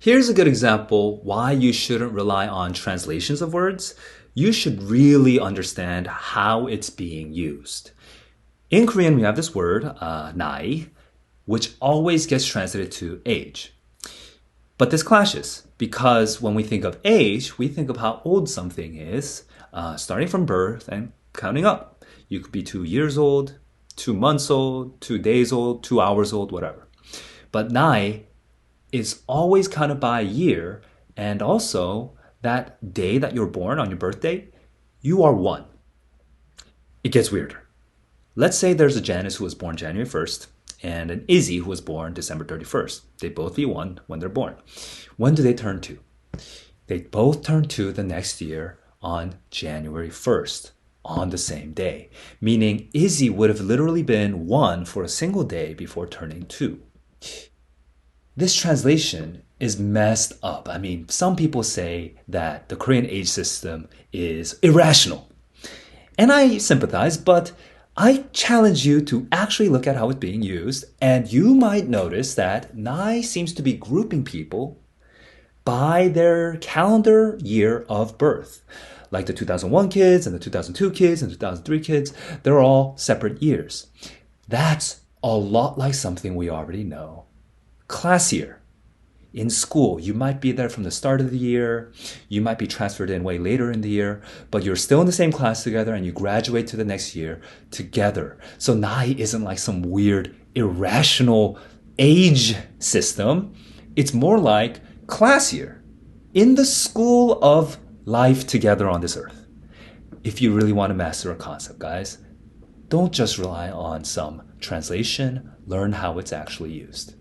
Here's a good example why you shouldn't rely on translations of words. You should really understand how it's being used. In Korean, we have this word, 나이, which always gets translated to age. But this clashes because when we think of age, we think of how old something is, starting from birth and counting up. You could be 2 years old, 2 months old, 2 days old, 2 hours old, whatever. But 나이 is always counted by a year, and also that day that you're born on your birthday, you are one. It gets weirder. Let's say there's a Janice who was born January 1st and an Izzy who was born December 31st. They both be one when they're born. When do they turn two? They both turn two the next year on January 1st, on the same day, meaning Izzy would have literally been one for a single day before turning two. This translation is messed up. I mean, some people say that the Korean age system is irrational. And I sympathize, but I challenge you to actually look at how it's being used, and you might notice that 나이 seems to be grouping people by their calendar year of birth. Like the 2001 kids and the 2002 kids and the 2003 kids, they're all separate years. That's a lot like something we already know. Class year. In school, you might be there from the start of the year, you might be transferred in way later in the year, but you're still in the same class together and you graduate to the next year together. So 나이 isn't like some weird, irrational age system. It's more like class year in the school of life together on this earth. If you really want to master a concept, guys, don't just rely on some translation, learn how it's actually used.